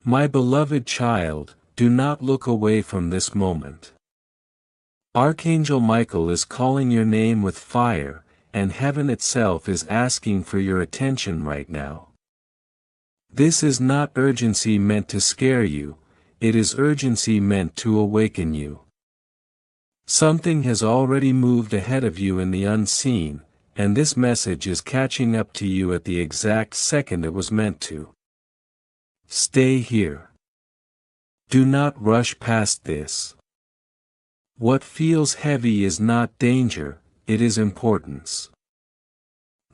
My beloved child, do not look away from this moment. Archangel Michael is calling your name with fire, and heaven itself is asking for your attention right now. This is not urgency meant to scare you, it is urgency meant to awaken you. Something has already moved ahead of you in the unseen, and this message is catching up to you at the exact second it was meant to. Stay here. Do not rush past this. What feels heavy is not danger, it is importance.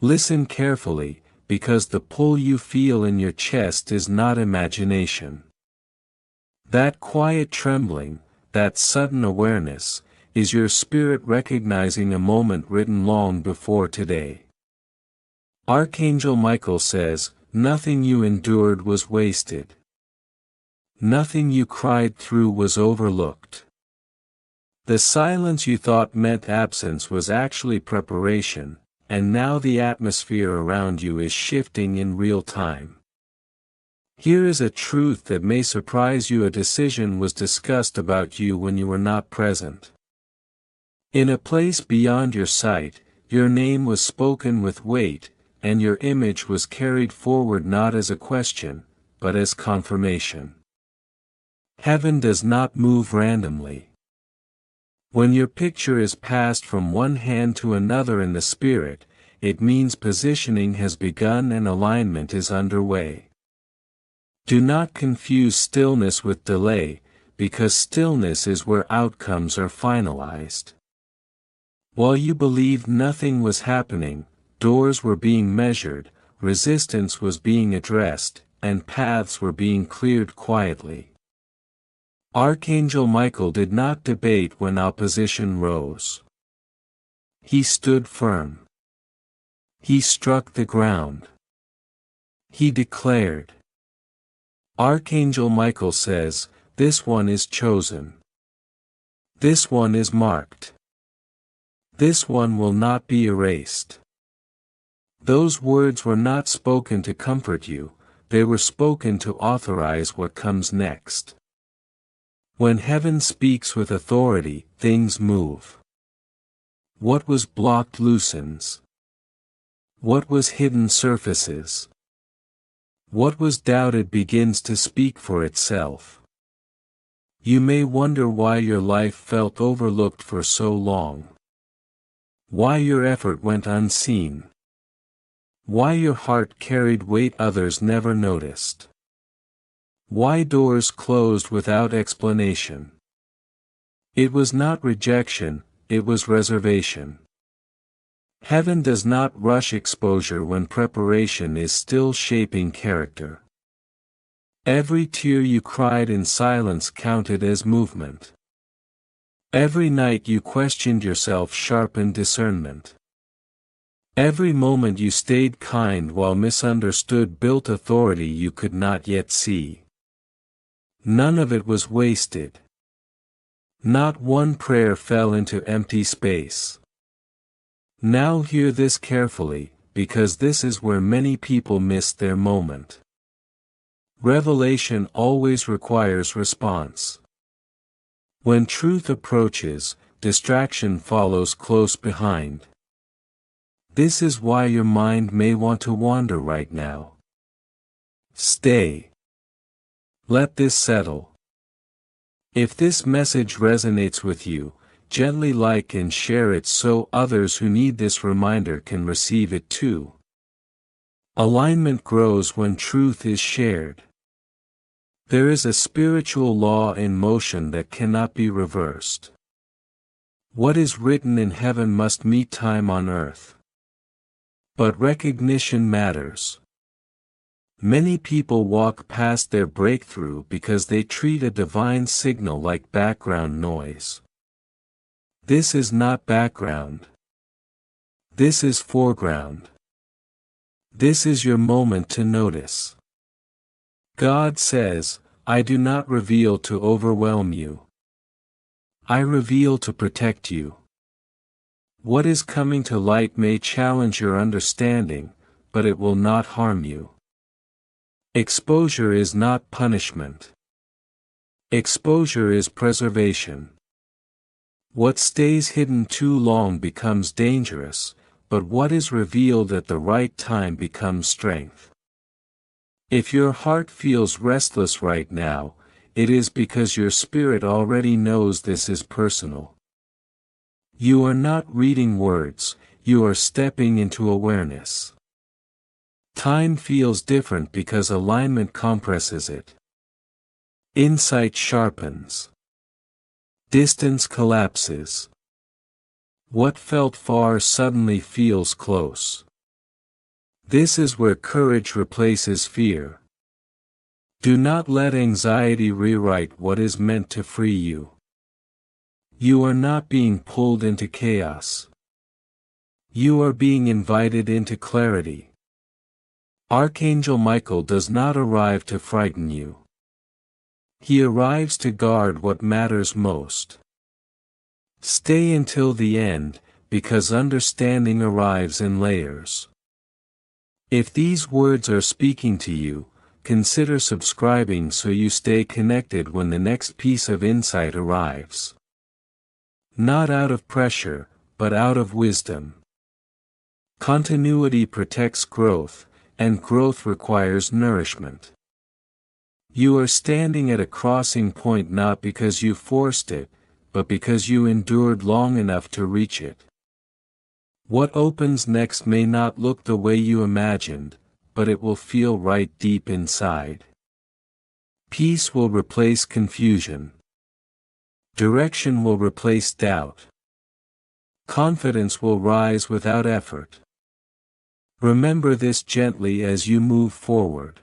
Listen carefully, because the pull you feel in your chest is not imagination. That quiet trembling, that sudden awareness, is your spirit recognizing a moment written long before today. Archangel Michael says, nothing you endured was wasted. Nothing you cried through was overlooked. The silence you thought meant absence was actually preparation, and now the atmosphere around you is shifting in real time. Here is a truth that may surprise you: a decision was discussed about you when you were not present. In a place beyond your sight, your name was spoken with weight, and your image was carried forward not as a question, but as confirmation. Heaven does not move randomly. When your picture is passed from one hand to another in the spirit, it means positioning has begun and alignment is underway. Do not confuse stillness with delay, because stillness is where outcomes are finalized. While you believed nothing was happening, doors were being measured, resistance was being addressed, and paths were being cleared quietly. Archangel Michael did not debate when opposition rose. He stood firm. He struck the ground. He declared. Archangel Michael says, "This one is chosen. This one is marked. This one will not be erased." Those words were not spoken to comfort you, they were spoken to authorize what comes next. When heaven speaks with authority, things move. What was blocked loosens. What was hidden surfaces. What was doubted begins to speak for itself. You may wonder why your life felt overlooked for so long. Why your effort went unseen. Why your heart carried weight others never noticed. Why doors closed without explanation. It was not rejection, it was reservation. Heaven does not rush exposure when preparation is still shaping character. Every tear you cried in silence counted as movement. Every night you questioned yourself sharpened discernment. Every moment you stayed kind while misunderstood built authority you could not yet see. None of it was wasted. Not one prayer fell into empty space. Now hear this carefully, because this is where many people miss their moment. Revelation always requires response. When truth approaches, distraction follows close behind. This is why your mind may want to wander right now. Stay. Let this settle. If this message resonates with you, gently like and share it so others who need this reminder can receive it too. Alignment grows when truth is shared. There is a spiritual law in motion that cannot be reversed. What is written in heaven must meet time on earth. But recognition matters. Many people walk past their breakthrough because they treat a divine signal like background noise. This is not background. This is foreground. This is your moment to notice. God says, "I do not reveal to overwhelm you. I reveal to protect you." What is coming to light may challenge your understanding, but it will not harm you. Exposure is not punishment. Exposure is preservation. What stays hidden too long becomes dangerous, but what is revealed at the right time becomes strength. If your heart feels restless right now, it is because your spirit already knows this is personal. You are not reading words, you are stepping into awareness. Time feels different because alignment compresses it. Insight sharpens. Distance collapses. What felt far suddenly feels close. This is where courage replaces fear. Do not let anxiety rewrite what is meant to free you. You are not being pulled into chaos. You are being invited into clarity. Archangel Michael does not arrive to frighten you. He arrives to guard what matters most. Stay until the end, because understanding arrives in layers. If these words are speaking to you, consider subscribing so you stay connected when the next piece of insight arrives. Not out of pressure, but out of wisdom. Continuity protects growth, and growth requires nourishment. You are standing at a crossing point not because you forced it, but because you endured long enough to reach it. What opens next may not look the way you imagined, but it will feel right deep inside. Peace will replace confusion. Direction will replace doubt. Confidence will rise without effort. Remember this gently as you move forward.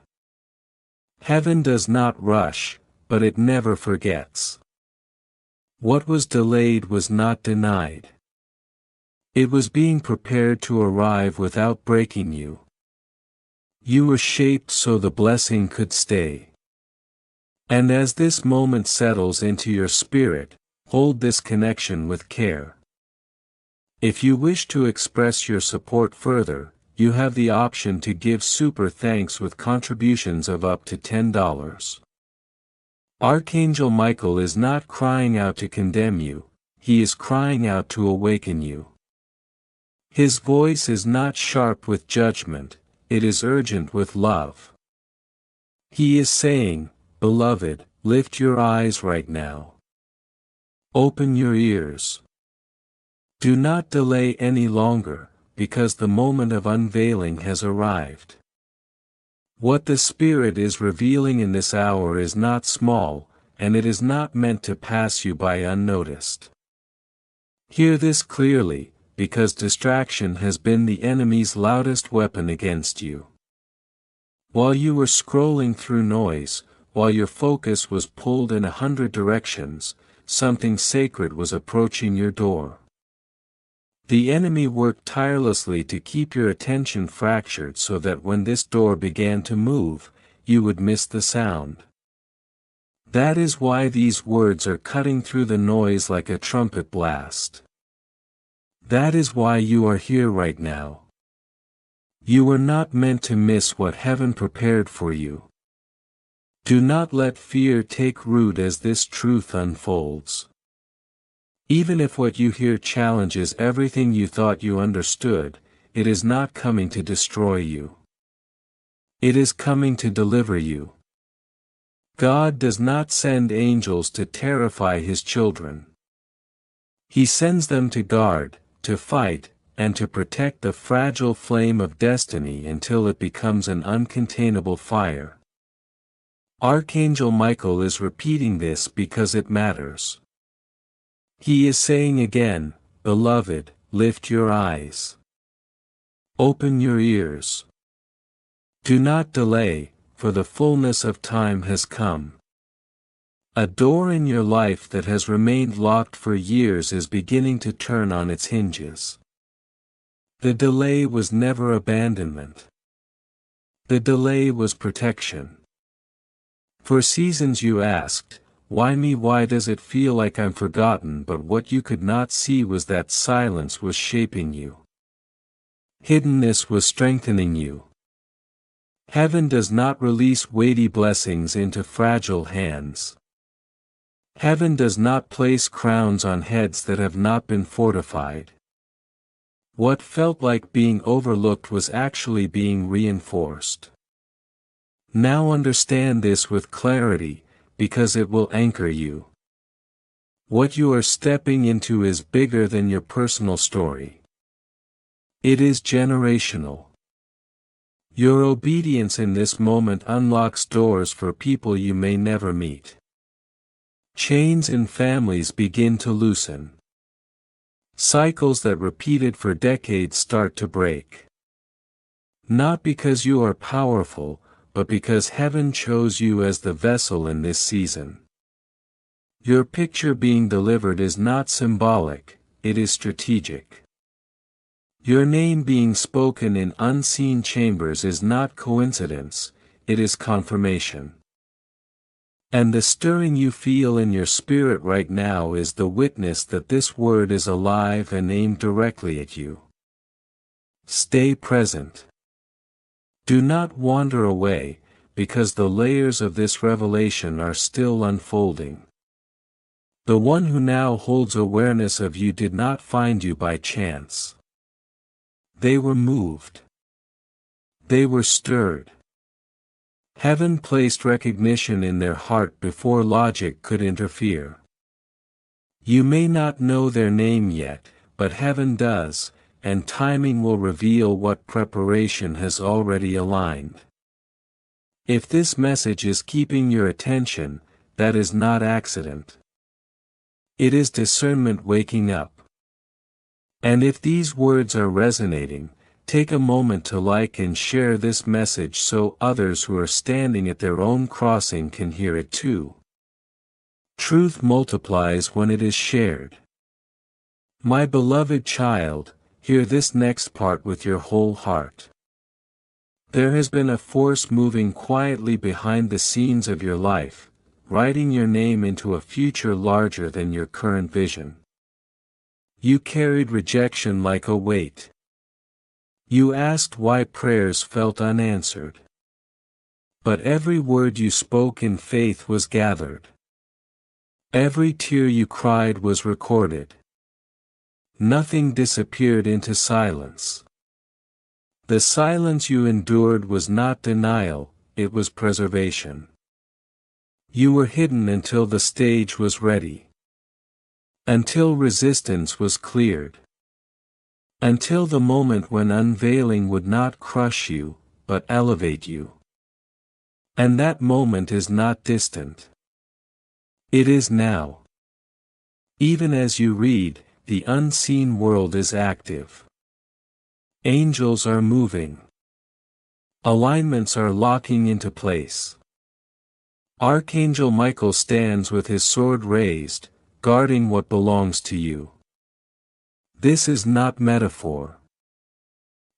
Heaven does not rush, but it never forgets. What was delayed was not denied. It was being prepared to arrive without breaking you. You were shaped so the blessing could stay. And as this moment settles into your spirit, hold this connection with care. If you wish to express your support further, you have the option to give super thanks with contributions of up to $10. Archangel Michael is not crying out to condemn you, he is crying out to awaken you. His voice is not sharp with judgment, it is urgent with love. He is saying, "Beloved, lift your eyes right now. Open your ears. Do not delay any longer, because the moment of unveiling has arrived." What the Spirit is revealing in this hour is not small, and it is not meant to pass you by unnoticed. Hear this clearly, because distraction has been the enemy's loudest weapon against you. While you were scrolling through noise, while your focus was pulled in 100 directions, something sacred was approaching your door. The enemy worked tirelessly to keep your attention fractured so that when this door began to move, you would miss the sound. That is why these words are cutting through the noise like a trumpet blast. That is why you are here right now. You were not meant to miss what heaven prepared for you. Do not let fear take root as this truth unfolds. Even if what you hear challenges everything you thought you understood, it is not coming to destroy you. It is coming to deliver you. God does not send angels to terrify his children. He sends them to guard, to fight, and to protect the fragile flame of destiny until it becomes an uncontainable fire. Archangel Michael is repeating this because it matters. He is saying again, "Beloved, lift your eyes. Open your ears. Do not delay, for the fullness of time has come." A door in your life that has remained locked for years is beginning to turn on its hinges. The delay was never abandonment. The delay was protection. For seasons you asked, "Why me? Why does it feel like I'm forgotten?" But what you could not see was that silence was shaping you. Hiddenness was strengthening you. Heaven does not release weighty blessings into fragile hands. Heaven does not place crowns on heads that have not been fortified. What felt like being overlooked was actually being reinforced. Now understand this with clarity, because it will anchor you. What you are stepping into is bigger than your personal story. It is generational. Your obedience in this moment unlocks doors for people you may never meet. Chains in families begin to loosen. Cycles that repeated for decades start to break. Not because you are powerful, but because heaven chose you as the vessel in this season. Your picture being delivered is not symbolic, it is strategic. Your name being spoken in unseen chambers is not coincidence, it is confirmation. And the stirring you feel in your spirit right now is the witness that this word is alive and aimed directly at you. Stay present. Do not wander away, because the layers of this revelation are still unfolding. The one who now holds awareness of you did not find you by chance. They were moved. They were stirred. Heaven placed recognition in their heart before logic could interfere. You may not know their name yet, but heaven does, and timing will reveal what preparation has already aligned. If this message is keeping your attention, that is not accident. It is discernment waking up. And if these words are resonating, take a moment to like and share this message so others who are standing at their own crossing can hear it too. Truth multiplies when it is shared. My beloved child, hear this next part with your whole heart. There has been a force moving quietly behind the scenes of your life, writing your name into a future larger than your current vision. You carried rejection like a weight. You asked why prayers felt unanswered. But every word you spoke in faith was gathered. Every tear you cried was recorded. Nothing disappeared into silence. The silence you endured was not denial, it was preservation. You were hidden until the stage was ready. Until resistance was cleared. Until the moment when unveiling would not crush you, but elevate you. And that moment is not distant. It is now. Even as you read, the unseen world is active. Angels are moving. Alignments are locking into place. Archangel Michael stands with his sword raised, guarding what belongs to you. This is not metaphor.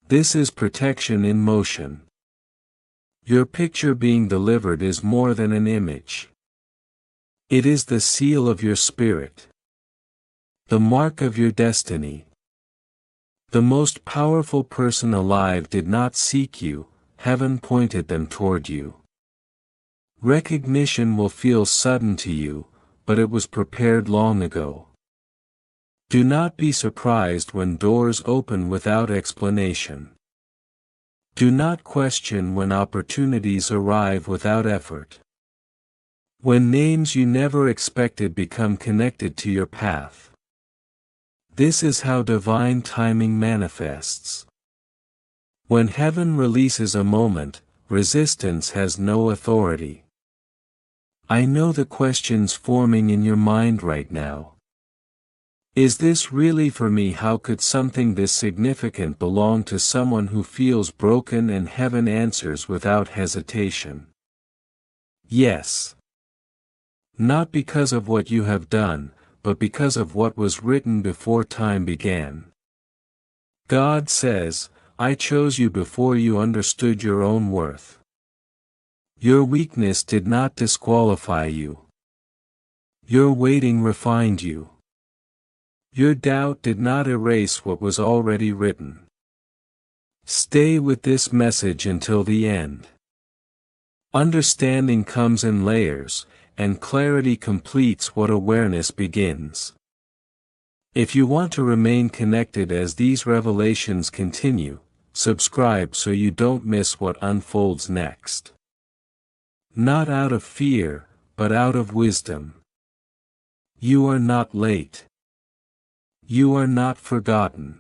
This is protection in motion. Your picture being delivered is more than an image. It is the seal of your spirit. The mark of your destiny. The most powerful person alive did not seek you, heaven pointed them toward you. Recognition will feel sudden to you, but it was prepared long ago. Do not be surprised when doors open without explanation. Do not question when opportunities arrive without effort. When names you never expected become connected to your path. This is how divine timing manifests. When heaven releases a moment, resistance has no authority. I know the questions forming in your mind right now. Is this really for me? How could something this significant belong to someone who feels broken? And heaven answers without hesitation. Yes. Not because of what you have done, but because of what was written before time began. God says, I chose you before you understood your own worth. Your weakness did not disqualify you. Your waiting refined you. Your doubt did not erase what was already written. Stay with this message until the end. Understanding comes in layers, and clarity completes what awareness begins. If you want to remain connected as these revelations continue, subscribe so you don't miss what unfolds next. Not out of fear, but out of wisdom. You are not late. You are not forgotten.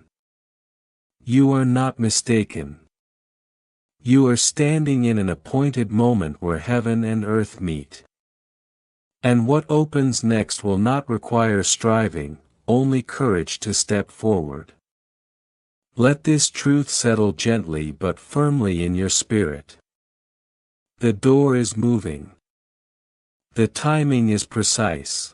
You are not mistaken. You are standing in an appointed moment where heaven and earth meet. And what opens next will not require striving, only courage to step forward. Let this truth settle gently but firmly in your spirit. The door is moving. The timing is precise.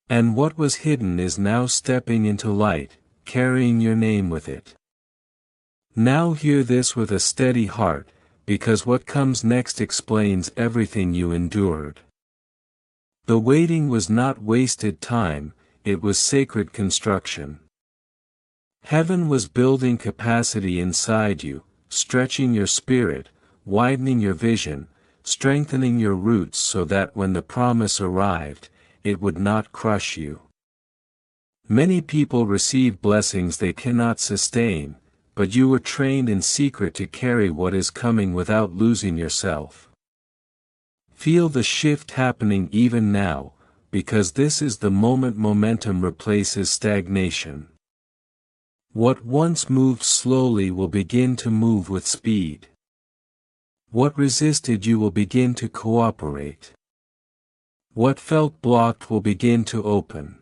And what was hidden is now stepping into light, carrying your name with it. Now hear this with a steady heart, because what comes next explains everything you endured. The waiting was not wasted time, it was sacred construction. Heaven was building capacity inside you, stretching your spirit, widening your vision, strengthening your roots so that when the promise arrived, it would not crush you. Many people receive blessings they cannot sustain, but you were trained in secret to carry what is coming without losing yourself. Feel the shift happening even now, because this is the moment momentum replaces stagnation. What once moved slowly will begin to move with speed. What resisted you will begin to cooperate. What felt blocked will begin to open.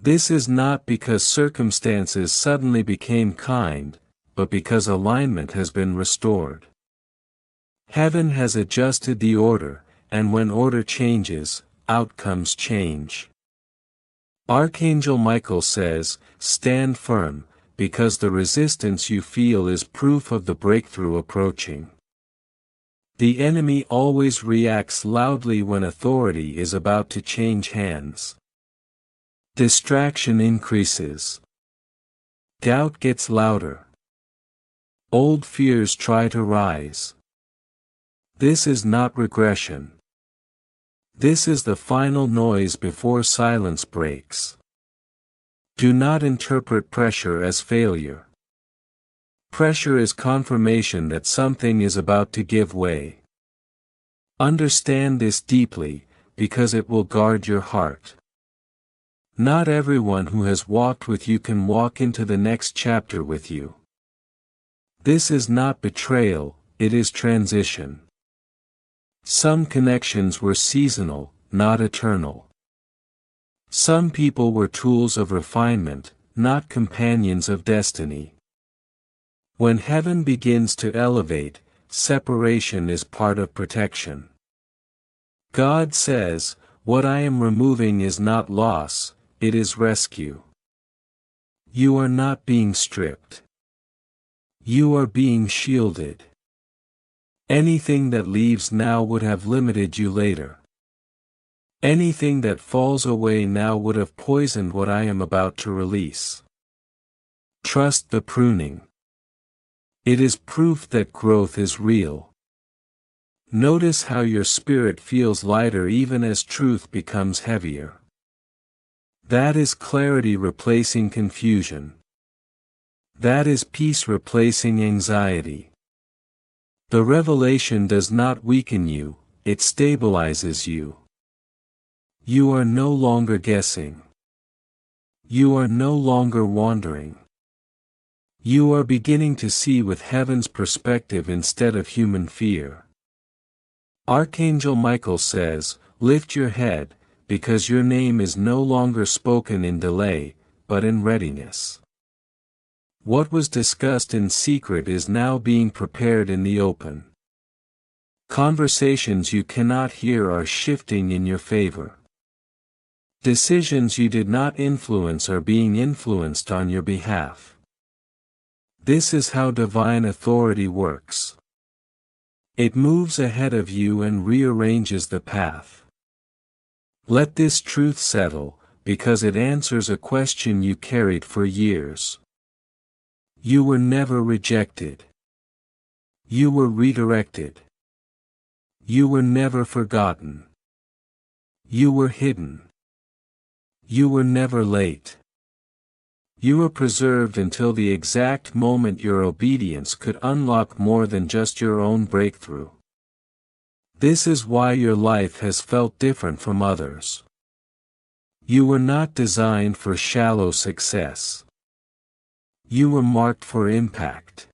This is not because circumstances suddenly became kind, but because alignment has been restored. Heaven has adjusted the order, and when order changes, outcomes change. Archangel Michael says, "Stand firm, because the resistance you feel is proof of the breakthrough approaching." The enemy always reacts loudly when authority is about to change hands. Distraction increases. Doubt gets louder. Old fears try to rise. This is not regression. This is the final noise before silence breaks. Do not interpret pressure as failure. Pressure is confirmation that something is about to give way. Understand this deeply, because it will guard your heart. Not everyone who has walked with you can walk into the next chapter with you. This is not betrayal, it is transition. Some connections were seasonal, not eternal. Some people were tools of refinement, not companions of destiny. When heaven begins to elevate, separation is part of protection. God says, "What I am removing is not loss, it is rescue." You are not being stripped. You are being shielded. Anything that leaves now would have limited you later. Anything that falls away now would have poisoned what I am about to release. Trust the pruning. It is proof that growth is real. Notice how your spirit feels lighter even as truth becomes heavier. That is clarity replacing confusion. That is peace replacing anxiety. The revelation does not weaken you, it stabilizes you. You are no longer guessing. You are no longer wandering. You are beginning to see with heaven's perspective instead of human fear. Archangel Michael says, "Lift your head, because your name is no longer spoken in delay, but in readiness." What was discussed in secret is now being prepared in the open. Conversations you cannot hear are shifting in your favor. Decisions you did not influence are being influenced on your behalf. This is how divine authority works. It moves ahead of you and rearranges the path. Let this truth settle, because it answers a question you carried for years. You were never rejected. You were redirected. You were never forgotten. You were hidden. You were never late. You were preserved until the exact moment your obedience could unlock more than just your own breakthrough. This is why your life has felt different from others. You were not designed for shallow success. You were marked for impact.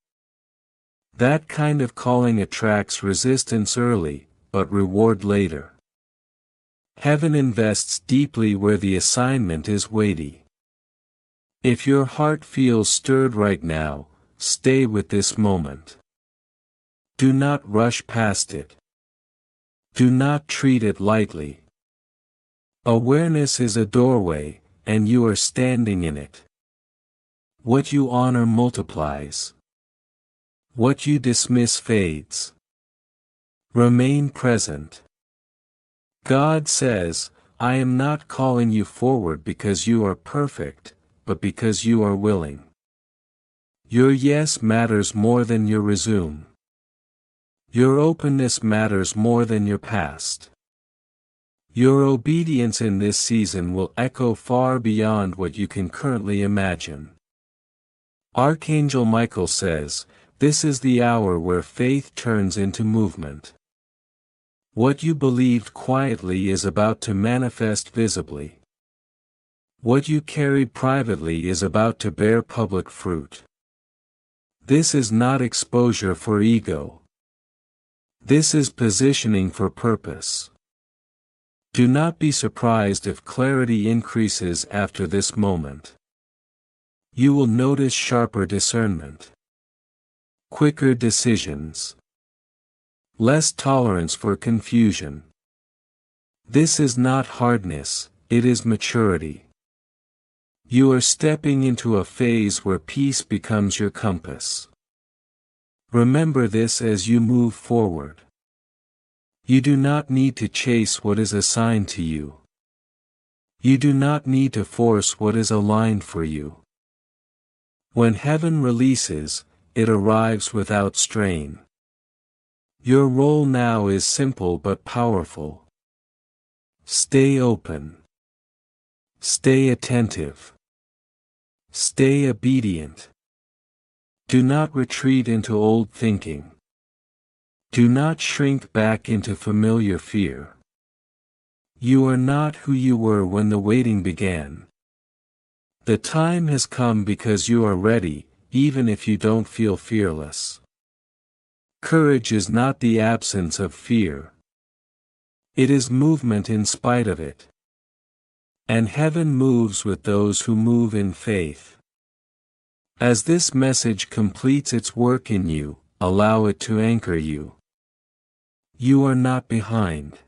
That kind of calling attracts resistance early, but reward later. Heaven invests deeply where the assignment is weighty. If your heart feels stirred right now, stay with this moment. Do not rush past it. Do not treat it lightly. Awareness is a doorway, and you are standing in it. What you honor multiplies. What you dismiss fades. Remain present. God says, I am not calling you forward because you are perfect, but because you are willing. Your yes matters more than your resume. Your openness matters more than your past. Your obedience in this season will echo far beyond what you can currently imagine. Archangel Michael says, this is the hour where faith turns into movement. What you believed quietly is about to manifest visibly. What you carried privately is about to bear public fruit. This is not exposure for ego. This is positioning for purpose. Do not be surprised if clarity increases after this moment. You will notice sharper discernment. Quicker decisions. Less tolerance for confusion. This is not hardness, it is maturity. You are stepping into a phase where peace becomes your compass. Remember this as you move forward. You do not need to chase what is assigned to you. You do not need to force what is aligned for you. When heaven releases, it arrives without strain. Your role now is simple but powerful. Stay open. Stay attentive. Stay obedient. Do not retreat into old thinking. Do not shrink back into familiar fear. You are not who you were when the waiting began. The time has come because you are ready, even if you don't feel fearless. Courage is not the absence of fear. It is movement in spite of it. And heaven moves with those who move in faith. As this message completes its work in you, allow it to anchor you. You are not behind.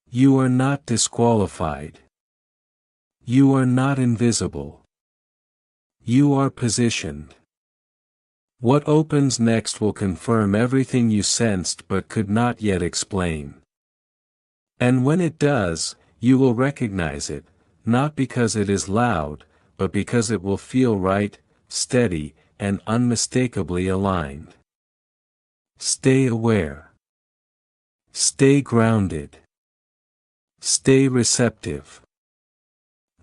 You are not disqualified. You are not invisible. You are positioned. What opens next will confirm everything you sensed but could not yet explain. And when it does, you will recognize it, not because it is loud, but because it will feel right, steady, and unmistakably aligned. Stay aware. Stay grounded. Stay receptive.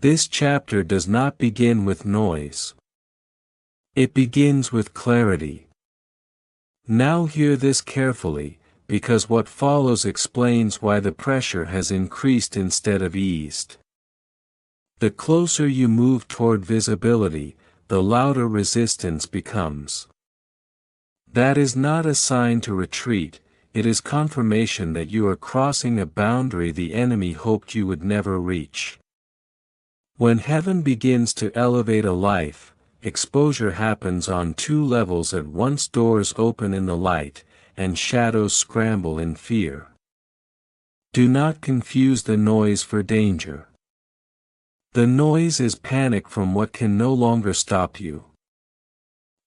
This chapter does not begin with noise. It begins with clarity. Now hear this carefully, because what follows explains why the pressure has increased instead of eased. The closer you move toward visibility, the louder resistance becomes. That is not a sign to retreat, it is confirmation that you are crossing a boundary the enemy hoped you would never reach. When heaven begins to elevate a life, exposure happens on two levels at once: doors open in the light, and shadows scramble in fear. Do not confuse the noise for danger. The noise is panic from what can no longer stop you.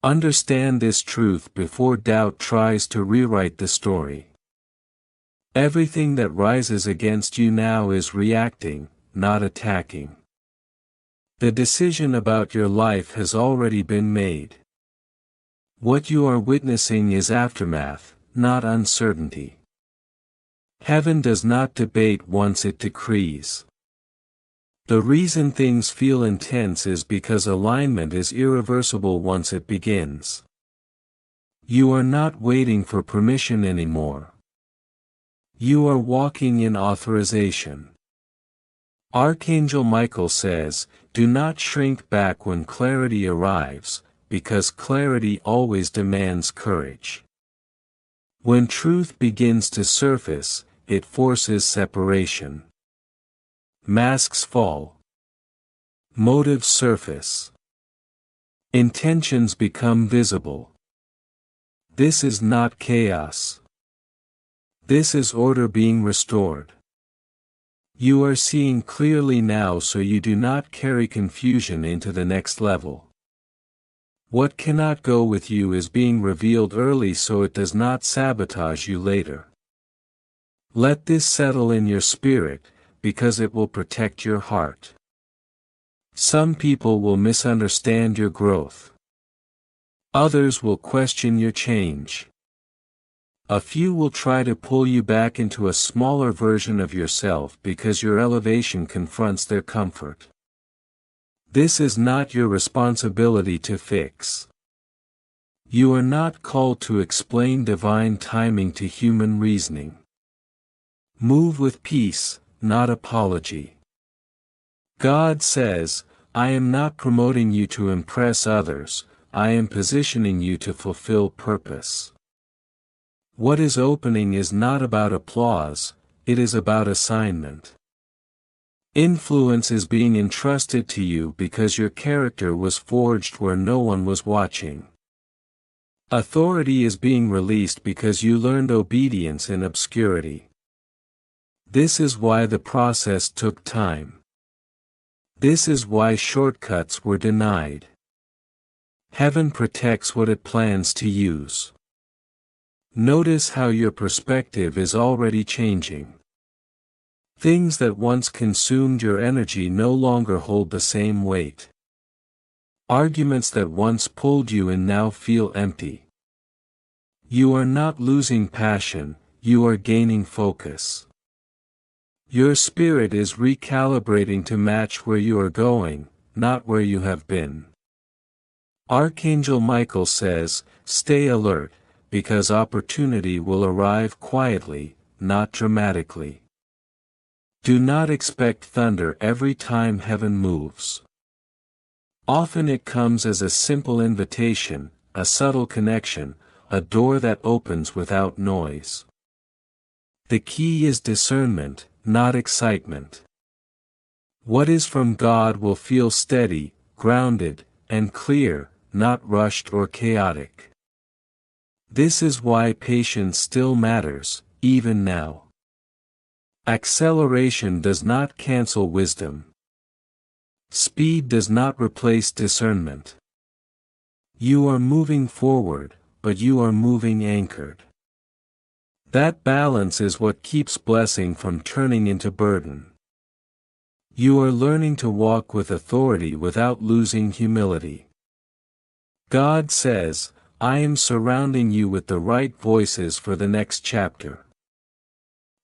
Understand this truth before doubt tries to rewrite the story. Everything that rises against you now is reacting, not attacking. The decision about your life has already been made. What you are witnessing is aftermath, not uncertainty. Heaven does not debate once it decrees. The reason things feel intense is because alignment is irreversible once it begins. You are not waiting for permission anymore. You are walking in authorization. Archangel Michael says, "Do not shrink back when clarity arrives, because clarity always demands courage." When truth begins to surface, it forces separation. Masks fall. Motives surface. Intentions become visible. This is not chaos. This is order being restored. You are seeing clearly now, so you do not carry confusion into the next level. What cannot go with you is being revealed early so it does not sabotage you later. Let this settle in your spirit, because it will protect your heart. Some people will misunderstand your growth. Others will question your change. A few will try to pull you back into a smaller version of yourself because your elevation confronts their comfort. This is not your responsibility to fix. You are not called to explain divine timing to human reasoning. Move with peace, not apology. God says, "I am not promoting you to impress others, I am positioning you to fulfill purpose." What is opening is not about applause, it is about assignment. Influence is being entrusted to you because your character was forged where no one was watching. Authority is being released because you learned obedience in obscurity. This is why the process took time. This is why shortcuts were denied. Heaven protects what it plans to use. Notice how your perspective is already changing. Things that once consumed your energy no longer hold the same weight. Arguments that once pulled you in now feel empty. You are not losing passion, you are gaining focus. Your spirit is recalibrating to match where you are going, not where you have been. Archangel Michael says, "Stay alert, because opportunity will arrive quietly, not dramatically." Do not expect thunder every time heaven moves. Often it comes as a simple invitation, a subtle connection, a door that opens without noise. The key is discernment, not excitement. What is from God will feel steady, grounded, and clear, not rushed or chaotic. This is why patience still matters, even now. Acceleration does not cancel wisdom. Speed does not replace discernment. You are moving forward, but you are moving anchored. That balance is what keeps blessing from turning into burden. You are learning to walk with authority without losing humility. God says, "I am surrounding you with the right voices for the next chapter."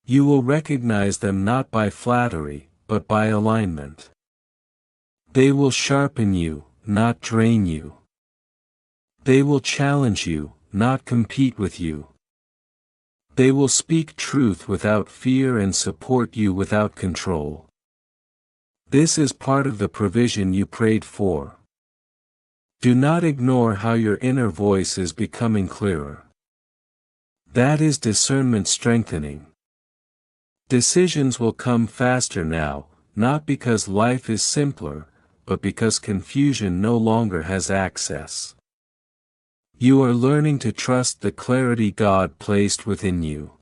You will recognize them not by flattery, but by alignment. They will sharpen you, not drain you. They will challenge you, not compete with you. They will speak truth without fear and support you without control. This is part of the provision you prayed for. Do not ignore how your inner voice is becoming clearer. That is discernment strengthening. Decisions will come faster now, not because life is simpler, but because confusion no longer has access. You are learning to trust the clarity God placed within you.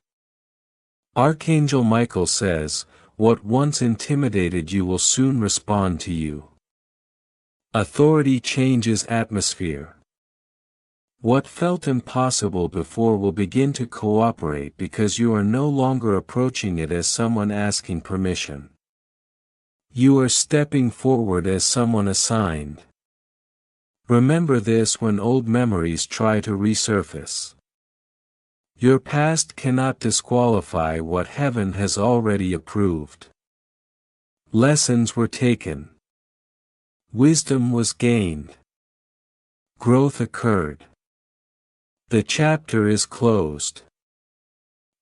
Archangel Michael says, "What once intimidated you will soon respond to you." Authority changes atmosphere. What felt impossible before will begin to cooperate because you are no longer approaching it as someone asking permission. You are stepping forward as someone assigned. Remember this when old memories try to resurface. Your past cannot disqualify what heaven has already approved. Lessons were taken. Wisdom was gained. Growth occurred. The chapter is closed.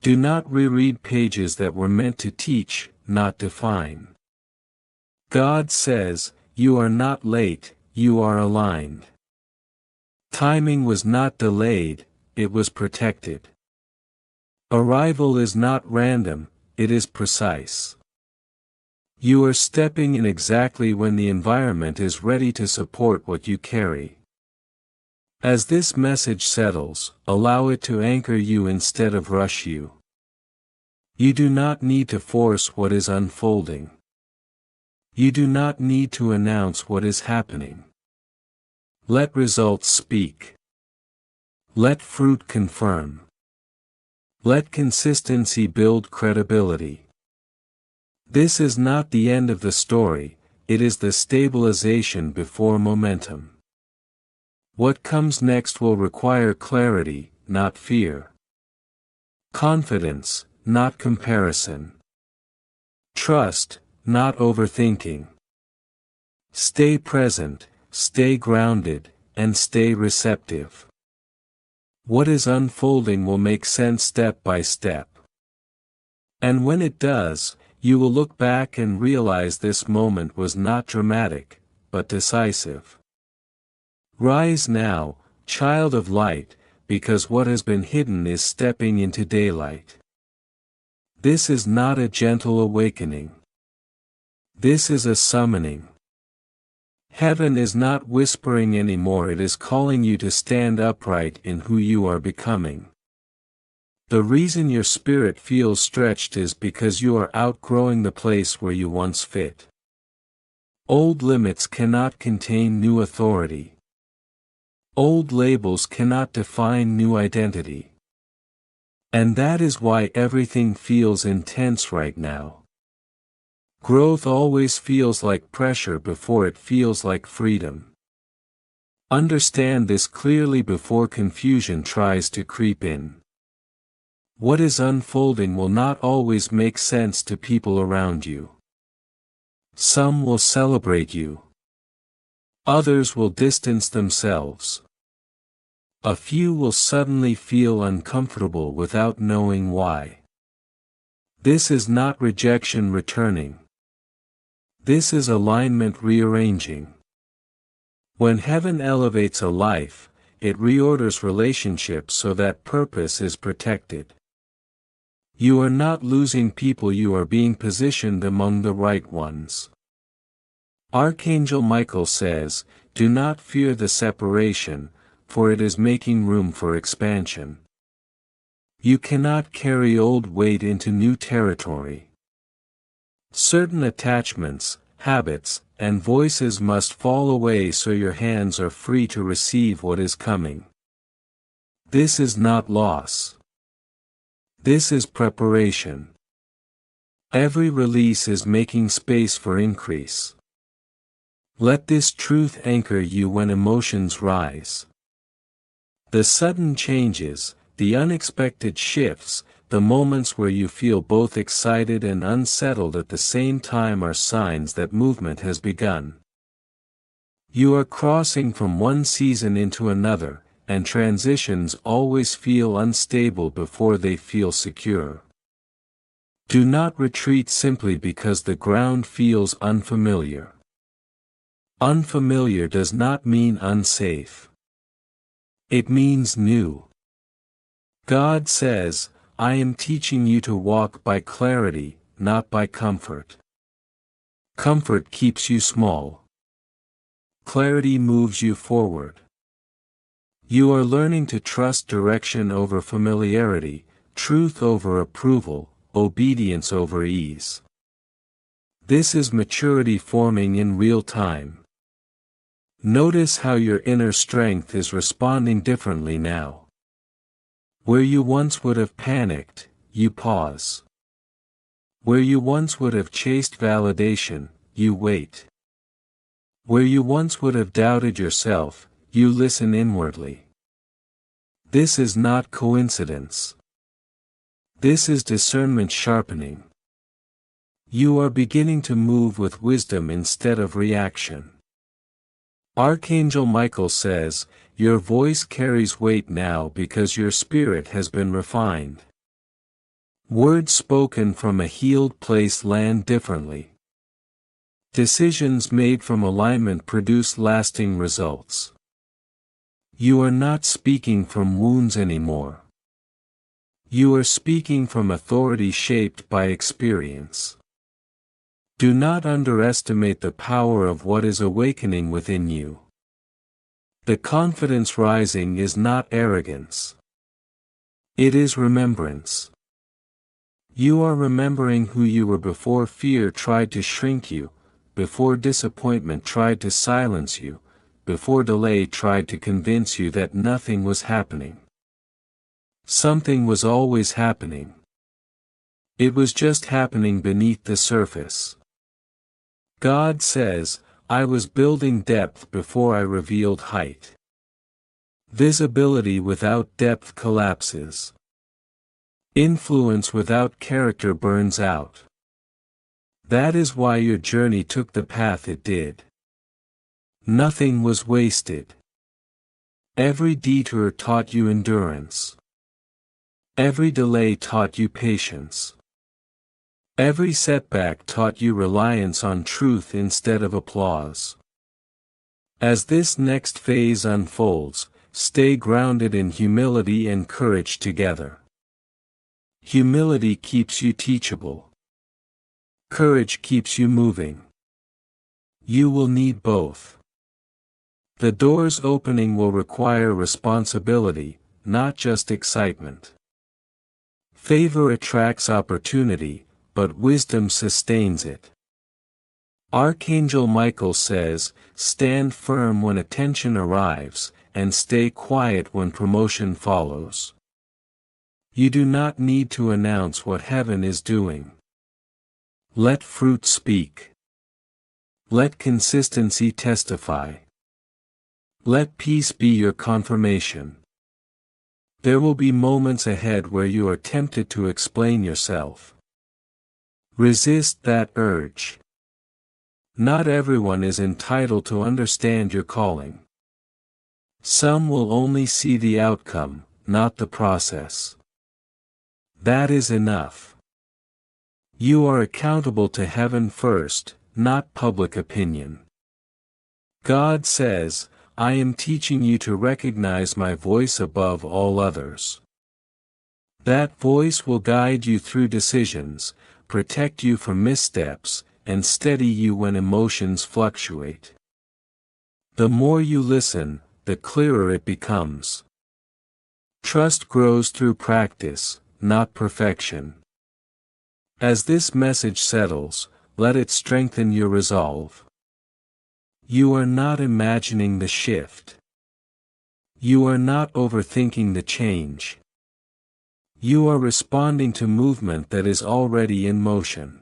Do not reread pages that were meant to teach, not define. God says, you are not late, you are aligned. Timing was not delayed, it was protected. Arrival is not random, it is precise. You are stepping in exactly when the environment is ready to support what you carry. As this message settles, allow it to anchor you instead of rush you. You do not need to force what is unfolding. You do not need to announce what is happening. Let results speak. Let fruit confirm. Let consistency build credibility. This is not the end of the story, it is the stabilization before momentum. What comes next will require clarity, not fear. Confidence, not comparison. Trust, not overthinking. Stay present, stay grounded, and stay receptive. What is unfolding will make sense step by step. And when it does, you will look back and realize this moment was not dramatic, but decisive. Rise now, child of light, because what has been hidden is stepping into daylight. This is not a gentle awakening. This is a summoning. Heaven is not whispering anymore, it is calling you to stand upright in who you are becoming. The reason your spirit feels stretched is because you are outgrowing the place where you once fit. Old limits cannot contain new authority. Old labels cannot define new identity. And that is why everything feels intense right now. Growth always feels like pressure before it feels like freedom. Understand this clearly before confusion tries to creep in. What is unfolding will not always make sense to people around you. Some will celebrate you. Others will distance themselves. A few will suddenly feel uncomfortable without knowing why. This is not rejection returning. This is alignment rearranging. When heaven elevates a life, it reorders relationships so that purpose is protected. You are not losing people, you are being positioned among the right ones. Archangel Michael says, do not fear the separation, for it is making room for expansion. You cannot carry old weight into new territory. Certain attachments, habits, and voices must fall away so your hands are free to receive what is coming. This is not loss. This is preparation. Every release is making space for increase. Let this truth anchor you when emotions rise. The sudden changes, the unexpected shifts, the moments where you feel both excited and unsettled at the same time are signs that movement has begun. You are crossing from one season into another, and transitions always feel unstable before they feel secure. Do not retreat simply because the ground feels unfamiliar. Unfamiliar does not mean unsafe. It means new. God says, I am teaching you to walk by clarity, not by comfort. Comfort keeps you small. Clarity moves you forward. You are learning to trust direction over familiarity, truth over approval, obedience over ease. This is maturity forming in real time. Notice how your inner strength is responding differently now. Where you once would have panicked, you pause. Where you once would have chased validation, you wait. Where you once would have doubted yourself, you listen inwardly. This is not coincidence. This is discernment sharpening. You are beginning to move with wisdom instead of reaction. Archangel Michael says, your voice carries weight now because your spirit has been refined. Words spoken from a healed place land differently. Decisions made from alignment produce lasting results. You are not speaking from wounds anymore. You are speaking from authority shaped by experience. Do not underestimate the power of what is awakening within you. The confidence rising is not arrogance. It is remembrance. You are remembering who you were before fear tried to shrink you, before disappointment tried to silence you, before delay tried to convince you that nothing was happening. Something was always happening. It was just happening beneath the surface. God says, I was building depth before I revealed height. Visibility without depth collapses. Influence without character burns out. That is why your journey took the path it did. Nothing was wasted. Every detour taught you endurance. Every delay taught you patience. Every setback taught you reliance on truth instead of applause. As this next phase unfolds, stay grounded in humility and courage together. Humility keeps you teachable. Courage keeps you moving. You will need both. The doors opening will require responsibility, not just excitement. Favor attracts opportunity, but wisdom sustains it. Archangel Michael says, stand firm when attention arrives, and stay quiet when promotion follows. You do not need to announce what heaven is doing. Let fruit speak. Let consistency testify. Let peace be your confirmation. There will be moments ahead where you are tempted to explain yourself. Resist that urge. Not everyone is entitled to understand your calling. Some will only see the outcome, not the process. That is enough. You are accountable to heaven first, not public opinion. God says, I am teaching you to recognize my voice above all others. That voice will guide you through decisions, protect you from missteps, and steady you when emotions fluctuate. The more you listen, the clearer it becomes. Trust grows through practice, not perfection. As this message settles, let it strengthen your resolve. You are not imagining the shift. You are not overthinking the change. You are responding to movement that is already in motion.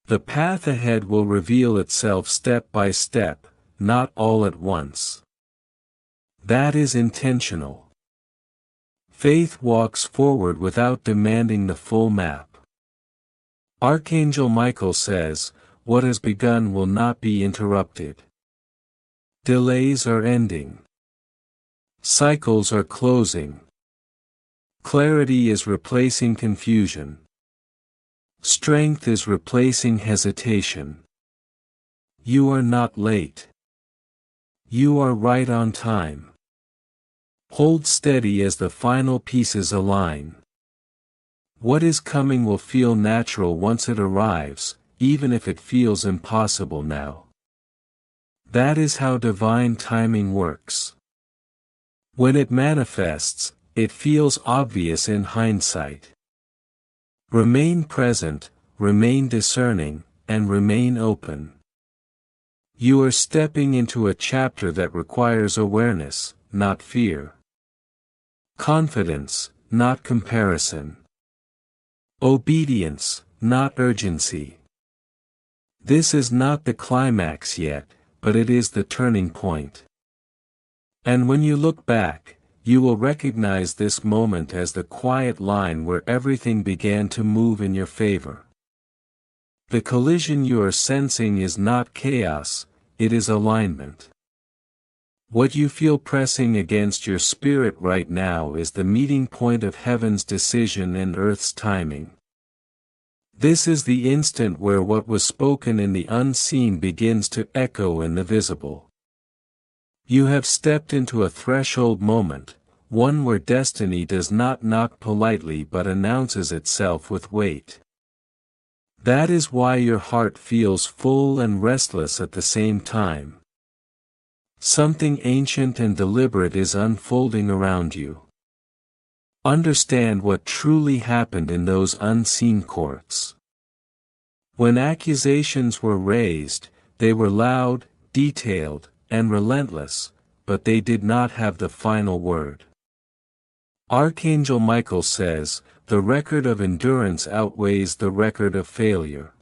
The path ahead will reveal itself step by step, not all at once. That is intentional. Faith walks forward without demanding the full map. Archangel Michael says, what has begun will not be interrupted. Delays are ending. Cycles are closing. Clarity is replacing confusion. Strength is replacing hesitation. You are not late. You are right on time. Hold steady as the final pieces align. What is coming will feel natural once it arrives, even if it feels impossible now. That is how divine timing works. When it manifests, it feels obvious in hindsight. Remain present, remain discerning, and remain open. You are stepping into a chapter that requires awareness, not fear. Confidence, not comparison. Obedience, not urgency. This is not the climax yet, but it is the turning point. And when you look back, you will recognize this moment as the quiet line where everything began to move in your favor. The collision you are sensing is not chaos, it is alignment. What you feel pressing against your spirit right now is the meeting point of heaven's decision and earth's timing. This is the instant where what was spoken in the unseen begins to echo in the visible. You have stepped into a threshold moment, one where destiny does not knock politely but announces itself with weight. That is why your heart feels full and restless at the same time. Something ancient and deliberate is unfolding around you. Understand what truly happened in those unseen courts. When accusations were raised, they were loud, detailed, and relentless, but they did not have the final word. Archangel Michael says, "The record of endurance outweighs the record of failure."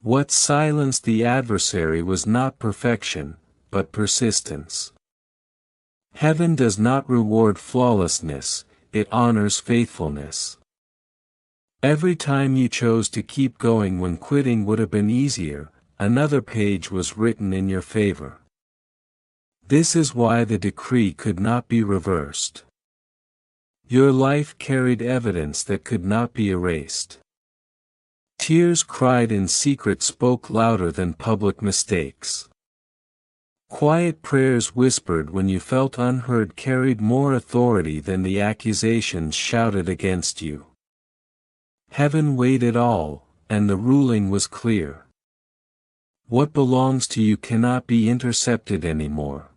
What silenced the adversary was not perfection, but persistence. Heaven does not reward flawlessness, it honors faithfulness. Every time you chose to keep going when quitting would have been easier, another page was written in your favor. This is why the decree could not be reversed. Your life carried evidence that could not be erased. Tears cried in secret spoke louder than public mistakes. Quiet prayers whispered when you felt unheard carried more authority than the accusations shouted against you. Heaven weighed it all, and the ruling was clear. What belongs to you cannot be intercepted anymore.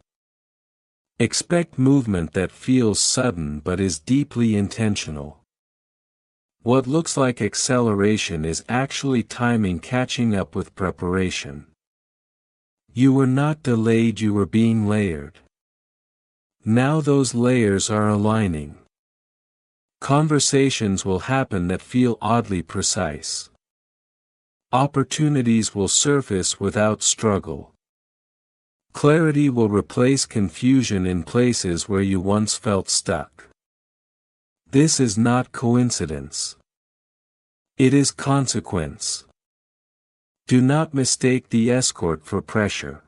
Expect movement that feels sudden but is deeply intentional. What looks like acceleration is actually timing catching up with preparation. You were not delayed, you were being layered. Now those layers are aligning. Conversations will happen that feel oddly precise. Opportunities will surface without struggle. Clarity will replace confusion in places where you once felt stuck. This is not coincidence. It is consequence. Do not mistake the escort for pressure.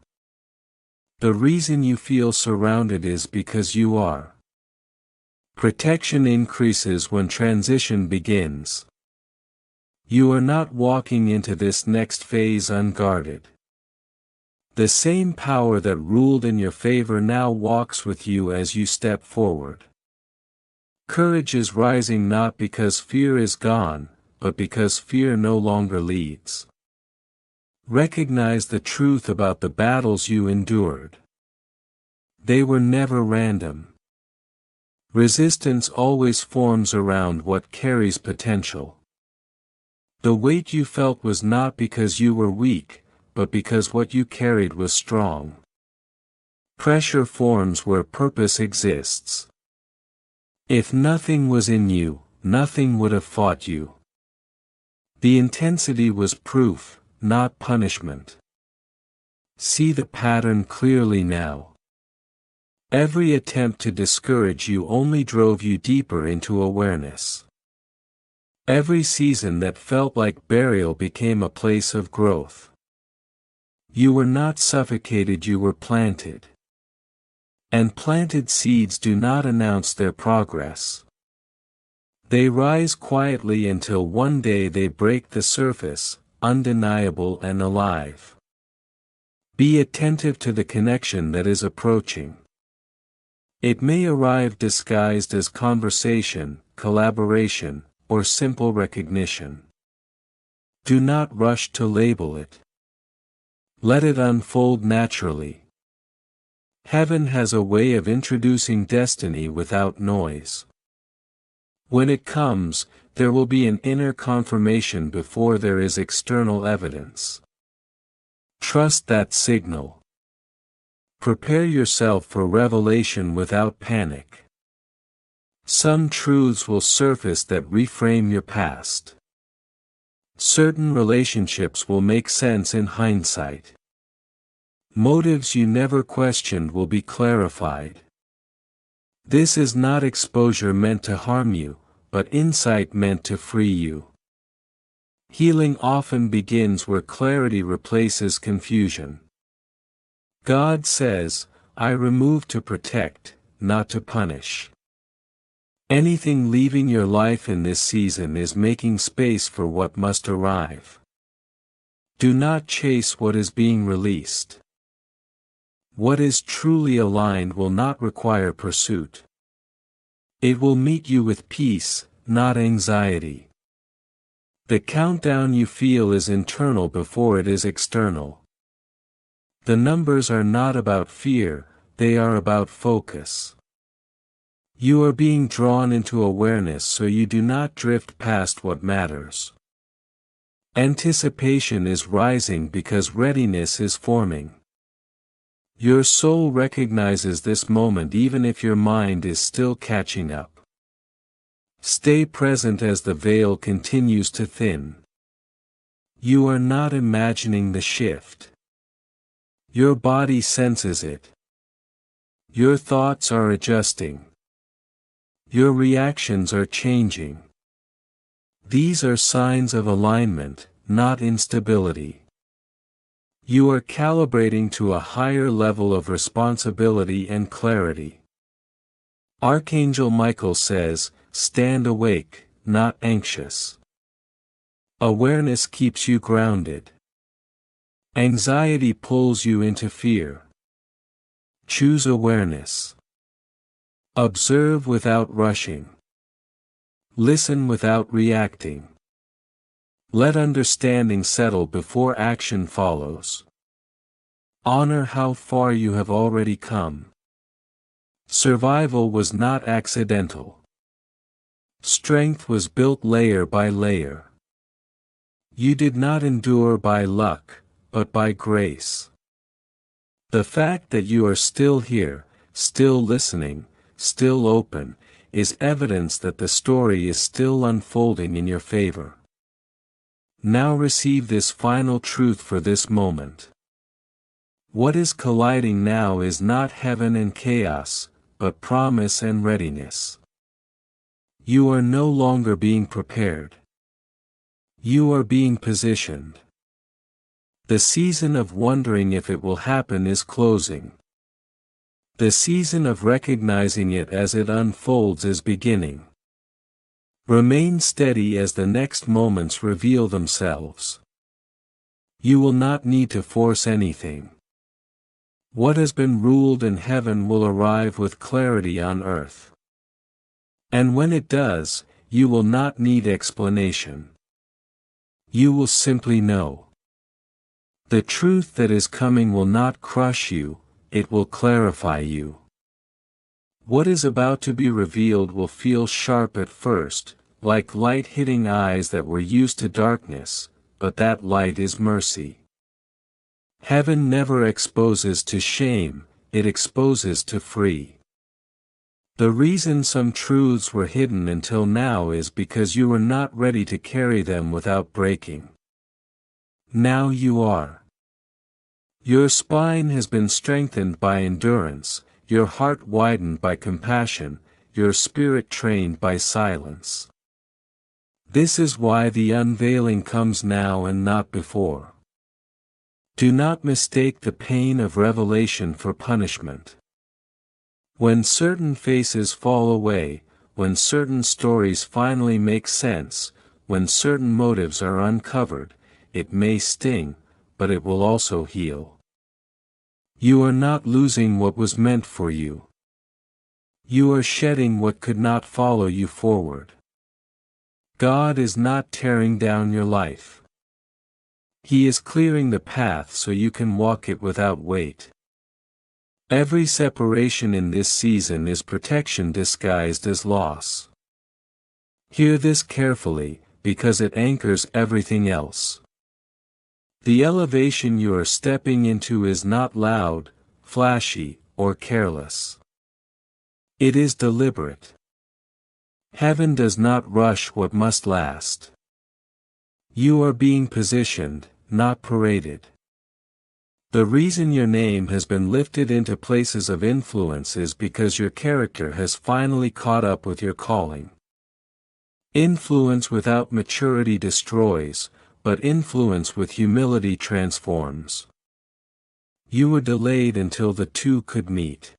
The reason you feel surrounded is because you are. Protection increases when transition begins. You are not walking into this next phase unguarded. The same power that ruled in your favor now walks with you as you step forward. Courage is rising not because fear is gone, but because fear no longer leads. Recognize the truth about the battles you endured. They were never random. Resistance always forms around what carries potential. The weight you felt was not because you were weak, but because what you carried was strong. Pressure forms where purpose exists. If nothing was in you, nothing would have fought you. The intensity was proof, not punishment. See the pattern clearly now. Every attempt to discourage you only drove you deeper into awareness. Every season that felt like burial became a place of growth. You were not suffocated, you were planted. And planted seeds do not announce their progress. They rise quietly until one day they break the surface, undeniable and alive. Be attentive to the connection that is approaching. It may arrive disguised as conversation, collaboration, or simple recognition. Do not rush to label it. Let it unfold naturally. Heaven has a way of introducing destiny without noise. When it comes, there will be an inner confirmation before there is external evidence. Trust that signal. Prepare yourself for revelation without panic. Some truths will surface that reframe your past. Certain relationships will make sense in hindsight. Motives you never questioned will be clarified. This is not exposure meant to harm you, but insight meant to free you. Healing often begins where clarity replaces confusion. God says, I remove to protect, not to punish. Anything leaving your life in this season is making space for what must arrive. Do not chase what is being released. What is truly aligned will not require pursuit. It will meet you with peace, not anxiety. The countdown you feel is internal before it is external. The numbers are not about fear, they are about focus. You are being drawn into awareness so you do not drift past what matters. Anticipation is rising because readiness is forming. Your soul recognizes this moment even if your mind is still catching up. Stay present as the veil continues to thin. You are not imagining the shift. Your body senses it. Your thoughts are adjusting. Your reactions are changing. These are signs of alignment, not instability. You are calibrating to a higher level of responsibility and clarity. Archangel Michael says, stand awake, not anxious. Awareness keeps you grounded. Anxiety pulls you into fear. Choose awareness. Observe without rushing. Listen without reacting. Let understanding settle before action follows. Honor how far you have already come. Survival was not accidental. Strength was built layer by layer. You did not endure by luck, but by grace. The fact that you are still here, still listening, still open, is evidence that the story is still unfolding in your favor. Now receive this final truth for this moment. What is colliding now is not heaven and chaos, but promise and readiness. You are no longer being prepared. You are being positioned. The season of wondering if it will happen is closing. The season of recognizing it as it unfolds is beginning. Remain steady as the next moments reveal themselves. You will not need to force anything. What has been ruled in heaven will arrive with clarity on earth. And when it does, you will not need explanation. You will simply know. The truth that is coming will not crush you, it will clarify you. What is about to be revealed will feel sharp at first, like light hitting eyes that were used to darkness, but that light is mercy. Heaven never exposes to shame, it exposes to free. The reason some truths were hidden until now is because you were not ready to carry them without breaking. Now you are. Your spine has been strengthened by endurance, your heart widened by compassion, your spirit trained by silence. This is why the unveiling comes now and not before. Do not mistake the pain of revelation for punishment. When certain faces fall away, when certain stories finally make sense, when certain motives are uncovered, it may sting, but it will also heal. You are not losing what was meant for you. You are shedding what could not follow you forward. God is not tearing down your life. He is clearing the path so you can walk it without weight. Every separation in this season is protection disguised as loss. Hear this carefully, because it anchors everything else. The elevation you are stepping into is not loud, flashy, or careless. It is deliberate. Heaven does not rush what must last. You are being positioned, not paraded. The reason your name has been lifted into places of influence is because your character has finally caught up with your calling. Influence without maturity destroys, but influence with humility transforms. You were delayed until the two could meet.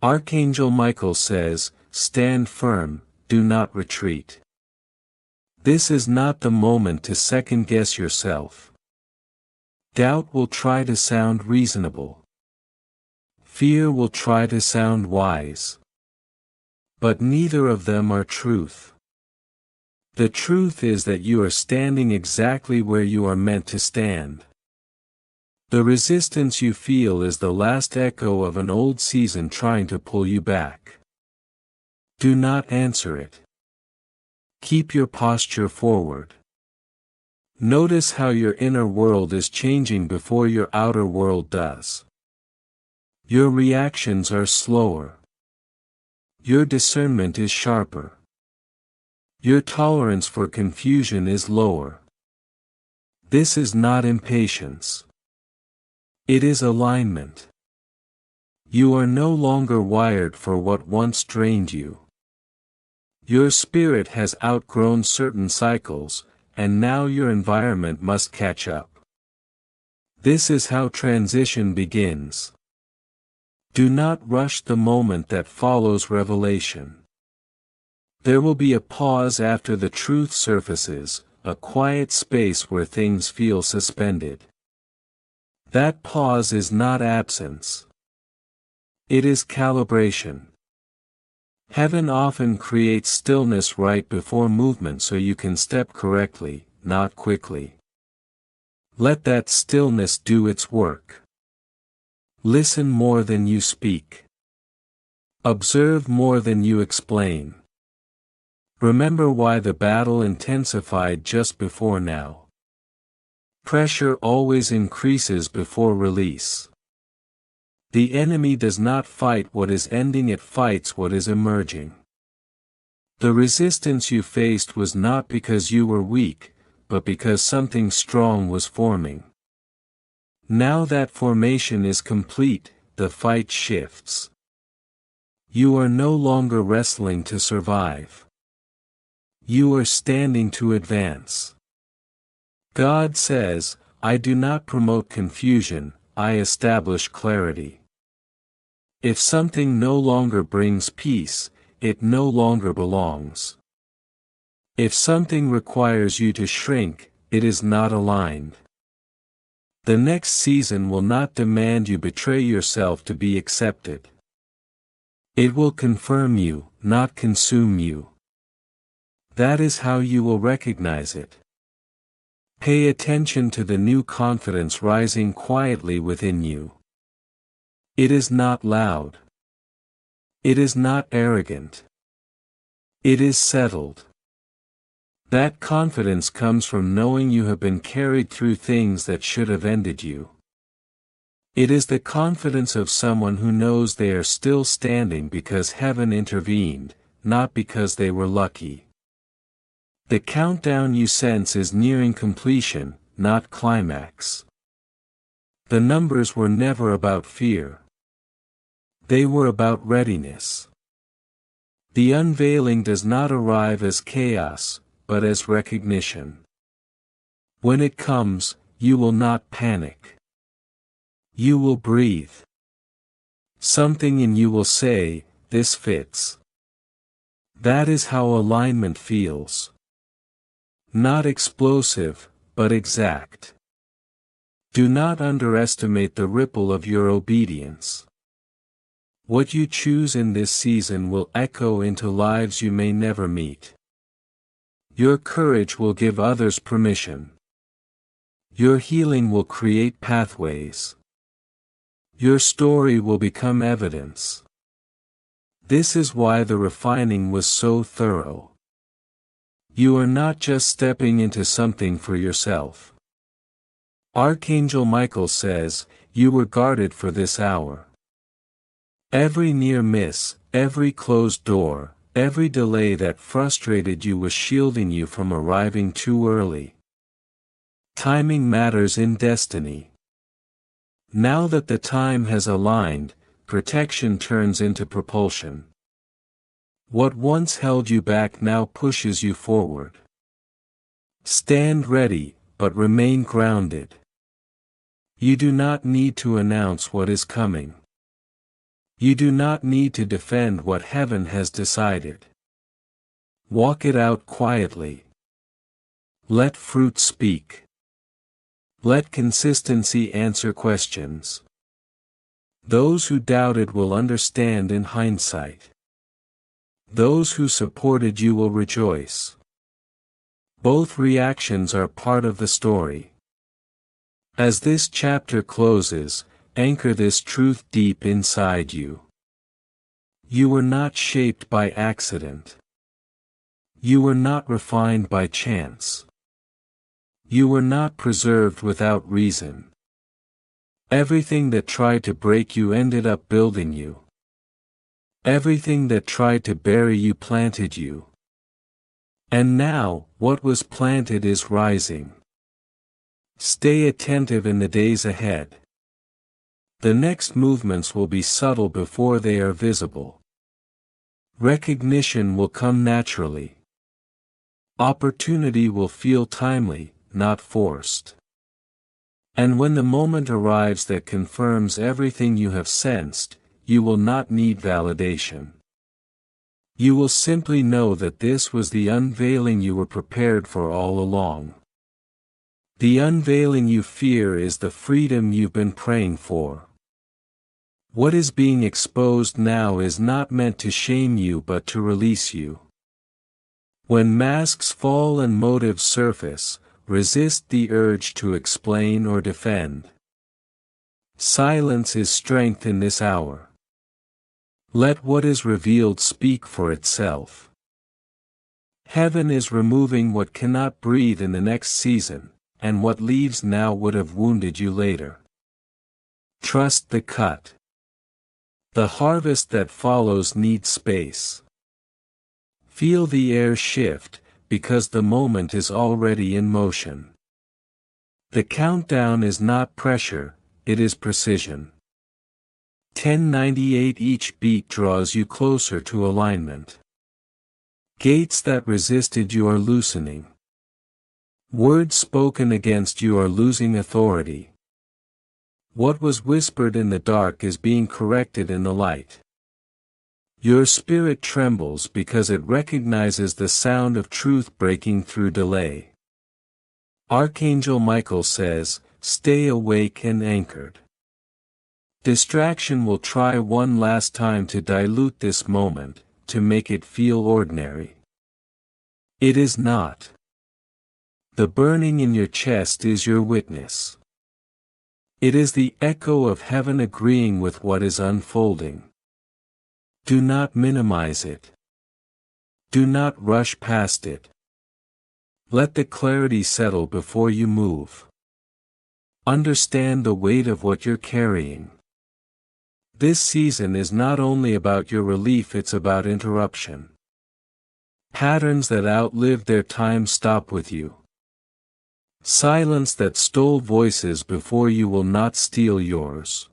Archangel Michael says, "Stand firm, do not retreat." This is not the moment to second-guess yourself. Doubt will try to sound reasonable. Fear will try to sound wise. But neither of them are truth. The truth is that you are standing exactly where you are meant to stand. The resistance you feel is the last echo of an old season trying to pull you back. Do not answer it. Keep your posture forward. Notice how your inner world is changing before your outer world does. Your reactions are slower. Your discernment is sharper. Your tolerance for confusion is lower. This is not impatience. It is alignment. You are no longer wired for what once drained you. Your spirit has outgrown certain cycles, and now your environment must catch up. This is how transition begins. Do not rush the moment that follows revelation. There will be a pause after the truth surfaces, a quiet space where things feel suspended. That pause is not absence. It is calibration. Heaven often creates stillness right before movement so you can step correctly, not quickly. Let that stillness do its work. Listen more than you speak. Observe more than you explain. Remember why the battle intensified just before now. Pressure always increases before release. The enemy does not fight what is ending, it fights what is emerging. The resistance you faced was not because you were weak, but because something strong was forming. Now that formation is complete, the fight shifts. You are no longer wrestling to survive. You are standing to advance. God says, "I do not promote confusion, I establish clarity." If something no longer brings peace, it no longer belongs. If something requires you to shrink, it is not aligned. The next season will not demand you betray yourself to be accepted. It will confirm you, not consume you. That is how you will recognize it. Pay attention to the new confidence rising quietly within you. It is not loud. It is not arrogant. It is settled. That confidence comes from knowing you have been carried through things that should have ended you. It is the confidence of someone who knows they are still standing because heaven intervened, not because they were lucky. The countdown you sense is nearing completion, not climax. The numbers were never about fear. They were about readiness. The unveiling does not arrive as chaos, but as recognition. When it comes, you will not panic. You will breathe. Something in you will say, "This fits." That is how alignment feels. Not explosive, but exact. Do not underestimate the ripple of your obedience. What you choose in this season will echo into lives you may never meet. Your courage will give others permission. Your healing will create pathways. Your story will become evidence. This is why the refining was so thorough. You are not just stepping into something for yourself. Archangel Michael says, "You were guarded for this hour." Every near miss, every closed door, every delay that frustrated you was shielding you from arriving too early. Timing matters in destiny. Now that the time has aligned, protection turns into propulsion. What once held you back now pushes you forward. Stand ready, but remain grounded. You do not need to announce what is coming. You do not need to defend what heaven has decided. Walk it out quietly. Let fruit speak. Let consistency answer questions. Those who doubted will understand in hindsight. Those who supported you will rejoice. Both reactions are part of the story. As this chapter closes, anchor this truth deep inside you. You were not shaped by accident. You were not refined by chance. You were not preserved without reason. Everything that tried to break you ended up building you. Everything that tried to bury you planted you. And now, what was planted is rising. Stay attentive in the days ahead. The next movements will be subtle before they are visible. Recognition will come naturally. Opportunity will feel timely, not forced. And when the moment arrives that confirms everything you have sensed, you will not need validation. You will simply know that this was the unveiling you were prepared for all along. The unveiling you fear is the freedom you've been praying for. What is being exposed now is not meant to shame you but to release you. When masks fall and motives surface, resist the urge to explain or defend. Silence is strength in this hour. Let what is revealed speak for itself. Heaven is removing what cannot breathe in the next season, and what leaves now would have wounded you later. Trust the cut. The harvest that follows needs space. Feel the air shift, because the moment is already in motion. The countdown is not pressure, it is precision. 1098. Each beat draws you closer to alignment. Gates that resisted you are loosening. Words spoken against you are losing authority. What was whispered in the dark is being corrected in the light. Your spirit trembles because it recognizes the sound of truth breaking through delay. Archangel Michael says, "Stay awake and anchored." Distraction will try one last time to dilute this moment, to make it feel ordinary. It is not. The burning in your chest is your witness. It is the echo of heaven agreeing with what is unfolding. Do not minimize it. Do not rush past it. Let the clarity settle before you move. Understand the weight of what you're carrying. This season is not only about your relief, it's about interruption. Patterns that outlived their time stop with you. Silence that stole voices before you will not steal yours.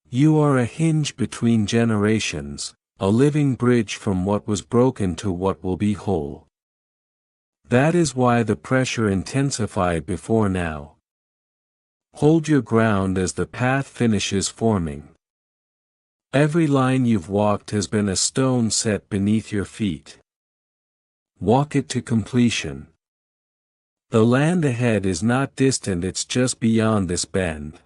You are a hinge between generations, a living bridge from what was broken to what will be whole. That is why the pressure intensified before now. Hold your ground as the path finishes forming. Every line you've walked has been a stone set beneath your feet. Walk it to completion. The land ahead is not distant, it's just beyond this bend.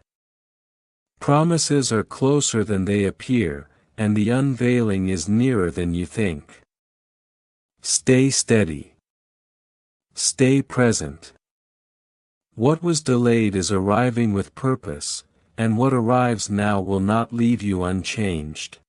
Promises are closer than they appear, and the unveiling is nearer than you think. Stay steady. Stay present. What was delayed is arriving with purpose, and what arrives now will not leave you unchanged.